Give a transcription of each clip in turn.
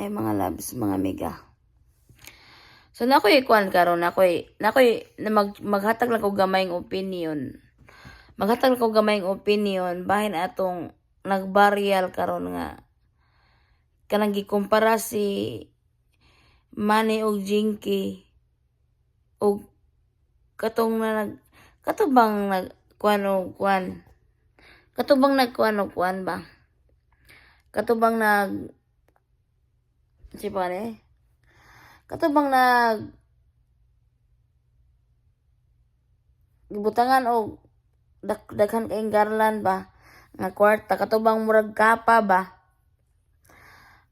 Ay mga loves, mga mega. So nakoy kuan karon nakoy na maghatag lang ko gamayng opinion. Maghatag lang ko gamayng opinion bahin atong nagbaryal karon nga kanang gikumpara si Manny og Jinky og katong na katubang nag kuan og kuan. Katubang nagkuan og kuan ba? Katubang nag si pare. Katubang nag gibutangan og daghan kayong garland ba nga kwarta katubang murag kapa ba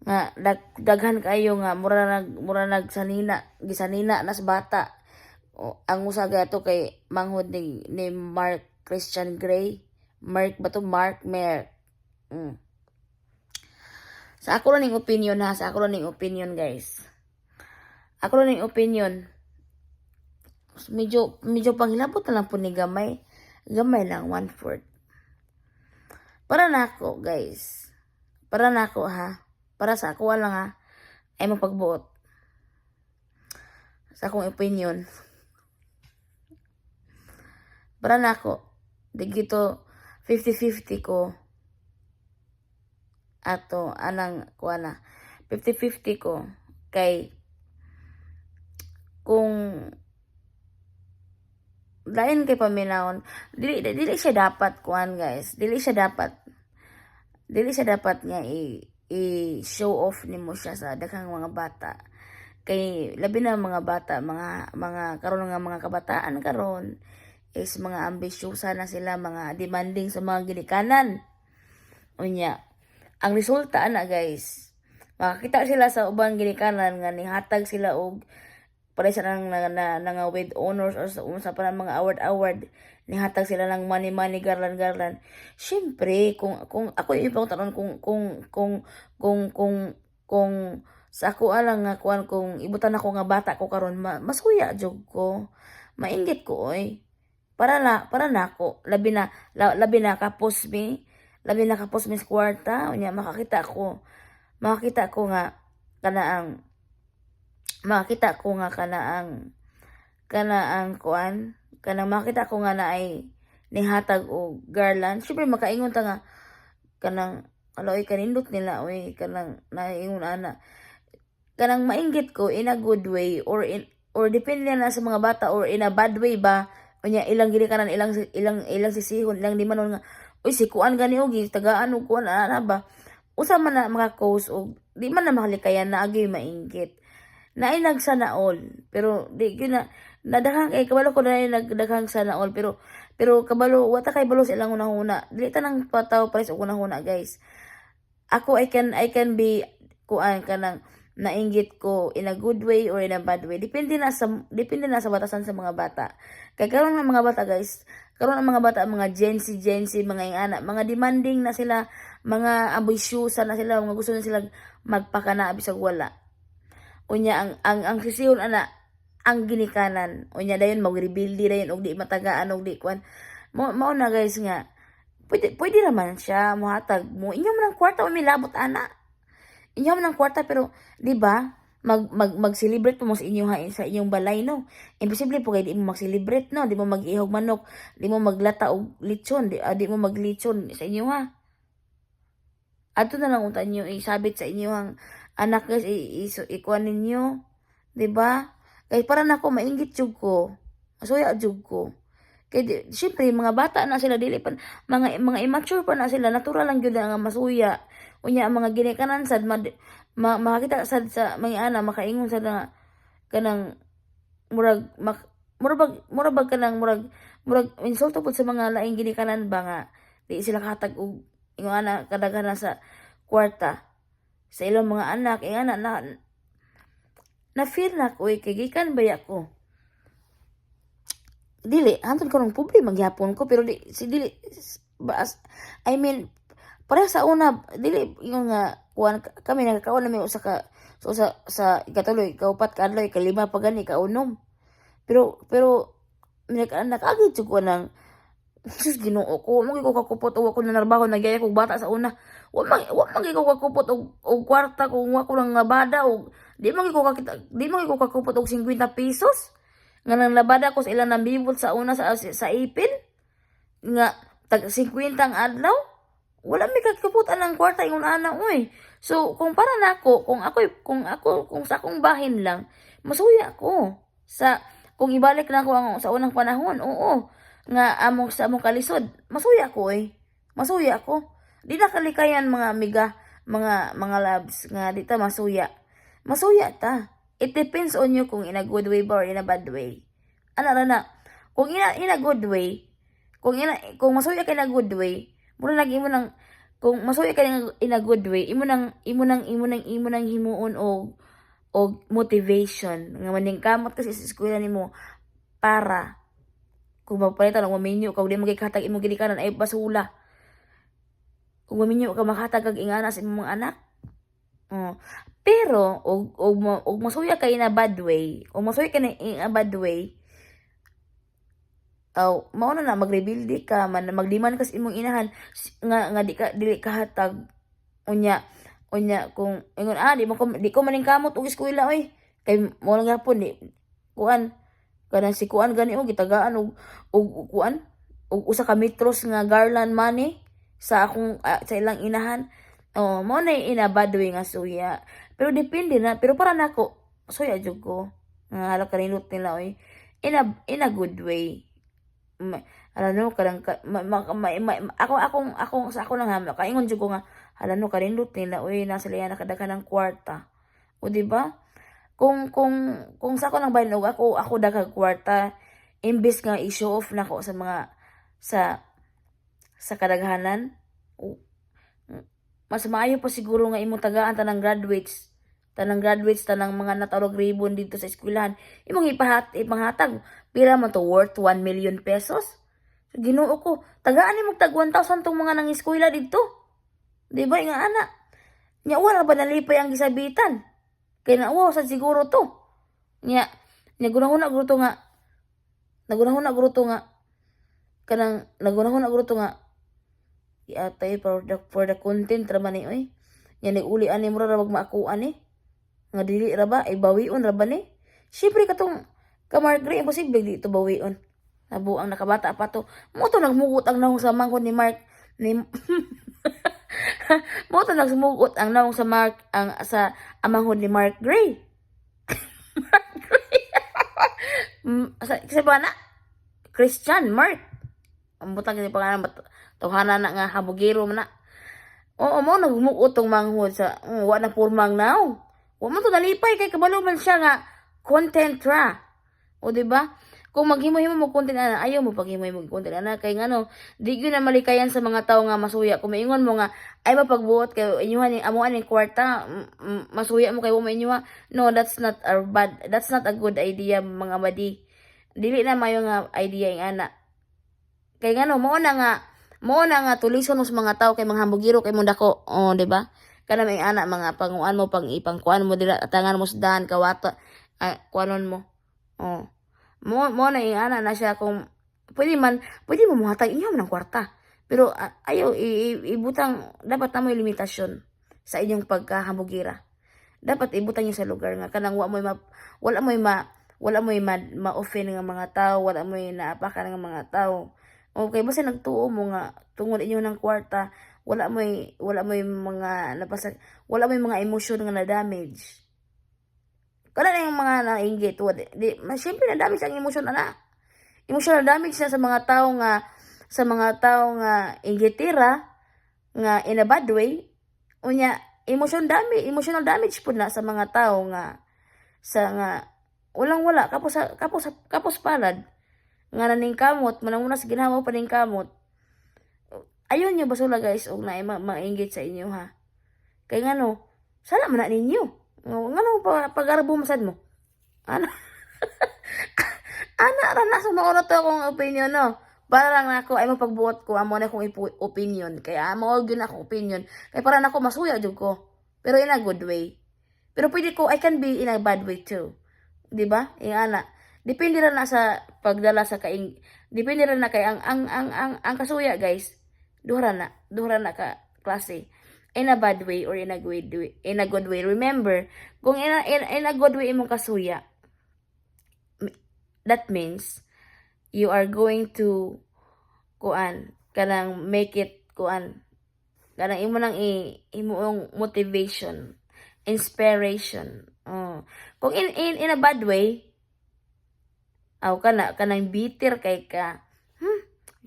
nga daghan kayo nga mura nag sanina gisanina nas bata o, ang usa gato kay manghod ni Mark Christian Gray Mark ba to Mark Mer sa ako lang ning opinion ha sa ako lang ning opinion guys ako lang ning opinion medyo panghilabot na lang po ni gamay lang 1/4 para nako guys para nako ha para sa ako lang ha ay mapagbuot sa akong opinion para nako digito 50-50 ko ato anang kuana 50-50 ko kay kung lain kay paminawon dili siya dapat kuan guys dili siya dapat nga i-show off nimo siya sa daghang mga bata kay labi na mga bata mga karon nga mga kabataan karon is mga ambisyosa na sila mga demanding sa mga ginikanan unya ang resulta ana guys makakita sila sa ubang ginikanan nga nihatag sila og para sa nga with honors or sa para mga award nihatag sila ng money garland syempre kung ako yung pangutanon kung sa ako alang nga kuan kung ibutan ako nga bata ko karon masuya jud ko mainggit ko oy para nako labi na kapos mi sa kwarta unya makakita ko nga kanaang makita ko nga kanaang kuan kanang makita ko nga naay nihatag og garland syempre makaingon ta nga kanang aloy kanindot nila oy kanang naingon ana kanang mainggit ko in a good way or depende na sa mga bata or in a bad way ba unya ilang ginikanan ilang sisihon ilang di manon nga uy si kuan gani og tagaan og kuan ana ba usa man na mga cause og di man na mahalikayan na agi mainggit naay nagsana all pero di gyud na daghang kay kabalo ko na nagdaghang sana all pero kabalo wata kay balo silang unahuna dili tanang pataw pares og unahuna guys ako I can be kuan kanang nainggit ko in a good way or in a bad way depende na sa batasan sa mga bata kay karon ang mga bata guys karon ang mga bata mga Gen Z mga ingana mga demanding na sila mga ambisyosa na sila mga gusto na sila magpakana bisag wala unya ang sisihon ana ang ginikanan unya dayon magrebildi dayon og di matagaan og di kwan mao na guys nga pwede naman siya mohatag mo inyo man ang kwarta o milabot ana inyo man ang kwarta pero di ba mag-celebrate mo sa inyong balay no imposible po kay di mo mag-celebrate no di mo mag-ihog manok di mo maglata og lechon di mo maglechon sa inyo ha ato na lang unta nyo isabit sa inyong anak guys ikuan ninyo di ba kay para nako mainggit jud ko masuya jud ko kay syempre mga bata na sila dili pa mga immature pa na sila natural lang gyud nga masuya unya ang mga ginikanan sad makakita sad sa mga ana makaingon sad nga kanang murag kanang murag insulto pud sa mga laing ginikanan ba nga di sila katag og ingon ana kadaghan sa kwarta sa ilang mga anak ana na feel na ko kay gikan baya ko dili hantod karong pobre maghapon ko pero dili I mean para sa una dili yung nga kuan kami nagkakaon na may usa ka so sa ikatuloy kaupat kadlaw ikalima pa gani kaunom pero nakagid jud ko nang Sus Ginoo ko, wa man ko kakupot o ako nanarbaho nagyaya kog bata sa una. Wa man ko kakupot og kwarta kung wa ko lang labada og di man ko kakupot og 50 pesos. Nga nang labada ko sa ilang nambibot sa una sa ipin nga tag 50 ang adlaw. Wala mi kakuputan ng kwarta ingon ana uy. So kung para nako, kung sa akong bahin lang, masuya ko sa kung ibalik na ko ang sa unang panahon. Oo. Nga sa among kalisod, masuya ko eh. Masuya ko. Di na kalikayan mga amiga, mga loves nga di ta masuya. Masuya ta. It depends on you kung in a good way ba or in a bad way. Ana ra na. Kung in a good way, kung masuya ka in a good way, mura lagi mo nang kung masuya ka in a good way, imo nang himuon og motivation nga maning kamot kasi sa eskwela nimo para kung magpalitan og maminyo kag di magikatag imong gidikanan ay basula. Kung maminyo ka makatag kag ingana sa imong mga anak. Oh. Pero og masuya ka in a bad way, o masuya ka in a bad way, mao na magrebuild ka man magdiman ka sa imong inahan nga dili ka hatag unya kung ingon di ko maning kamot og eskwela oy kay mo lang gyapon di kuan kanang si kuan gani o gitagaan og kuan og usa ka metros nga garland money sa akong sa ilang inahan. Mao na in a bad way nga suya. Pero depende na, pero para nako suya jud ko nga hala kanindot nila oy in a good way. Alam no kadang ako lang ha kaingon jud ko nga hala no kanindot nila oy nasa liya nakadaghan ng kwarta. O di ba? Kung sa ako nang bayan og ako daghang kwarta imbes nga i-show off nako sa mga sa kadaghanan, mas maayo pa siguro nga imong tagaan tanang graduates tanang mga natarog ribbon dito sa eskwelahan imong ipanghatag pila man to worth 1 million pesos. Ginoo ko tagaan nimo tag 1,000 tong mga nang eskwela dito, di ba nga ana nya wala ba nalipay ang gisabitan kay nauwaw sa siguro to nya nagunahon na guro nga kanang nagunahon na guro to nga iatay for the content ra man ni oy nya niguli ani mo ra wag maakuan ni nga dili ra ba ibawion ra ba ni syempre katong Mark imposible di to bawion nabuang nakabata pa to mo to nagmugot ang naong sa mangkon ni Mark ni mo to nagsumugot ang naong sa sa amanghod ni Mark Gray. Kasi ba na Christian Mark ang butang ni pangalan tawhana na nga habugiro man na. Oo mo nagmuot tong manghod sa wa na purmang now. Wa man to nalipay kay kabalo man siya nga content ra. O di ba? Kung maghimo-himo mo content ana, ayaw mo paghimo-himo content ana kay ngano, di gyud na malikayan sa mga tawo nga masuya. Kung maingon mo nga ay mapagbuot kay inyuhan ni amuan ni kwarta, masuya mo kay mo inyuha. No, that's not a good idea mga badi. Dili na mayo nga idea ing ana. Kay ngano mo na nga tulison mo sa mga tawo kay mga hambugiro kay mo dako. Di ba? Kana may ana mga panguan mo ipangkuan mo dira tangan mo sa dahan kawata kuanon mo. Mo na ana na siya kung pwede mo muhatag inyo man ang kwarta. Pero ayaw ibutang dapat na mo limitasyon sa inyong pagkahambugira. Dapat ibutang niyo sa lugar nga kanang wala mo ma-offend nga mga tao, wala mo naapakan nga mga tao. Okay, basta nagtuo mo nga tungod inyo ng kwarta, wala mo mga emosyon nga na damage. Kana na yung mga nainggit, siyempre na damage ang emosyon ana. Emotional damage na sa mga tao nga inggitira nga in a bad way. Unya emotional damage pud na sa mga tao nga walang-wala kapos palad nga naning kamot manamuna sa ginhawa pa ning kamot. Ayon nyo basula guys og na ma-engage sa inyo ha. Kay ngano, sala man na ninyo. Ngano pagarbo masad mo? Ana ra na sa mauna to akong opinion no. Para lang nako ay mapagbuot ko amo na akong opinion. Kaya amo gyud akong opinion. Kay para nako masuya jud ko. Pero in a good way. Pero pwede ko I can be in a bad way too. Di ba? Ana. Depende ra na sa pagdala sa Depende ra na kay ang kasuya guys, duha na ka klase. In a bad way or in a good way. In a good way. Remember, kung in a good way imong kasuya, that means you are going to kanang make it kanang imo nang imong motivation, inspiration. Kung in a bad way, kanang bitter kay ka.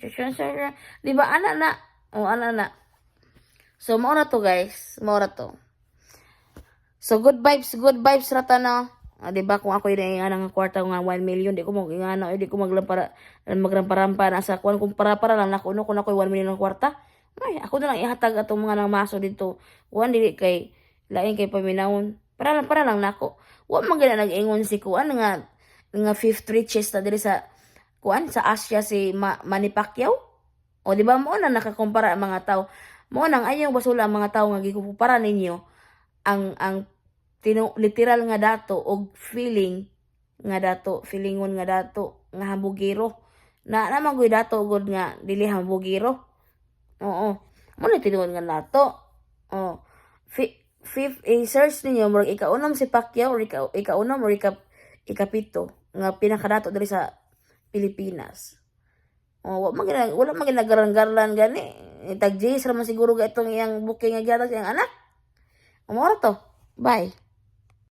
Di ba ana na? Ana na. So mao na to guys, mao na to. So good vibes rata na. Di ba kung ako yung nga kwarta nga 1 million, di ko di ko magrampa-rampa na sa kuan kung para lang nakuno ko na ko 1 million ng kwarta. Ay, ako na lang ihatag atong mga nang maso dito. Kuan dili kay lain kay paminawon. Para lang nako. Wa man gina nag-ingon si kuan nga fifth richest na diri sa kuan sa Asia si Manny Pacquiao. O di ba mo na nakakumpara ang mga tao. Mo nang ayaw basula ang mga tao nga gikumpara ninyo ang literal nga dato og feelingon nga dato nga hambugiro. Na naman gud dato gud nga dili hambugiro. Oo. Mo na tinuod nga dato. Oh. Fifth search ninyo murag ikaunom si Pacquiao or ikaunom or ikapito nga pinakadato diri sa Pilipinas. Wala man ginagaran-garlan gani. Tag J's ra man siguro ga itong iyang booking nga gyatag sa iyang anak. Umora to. Bye.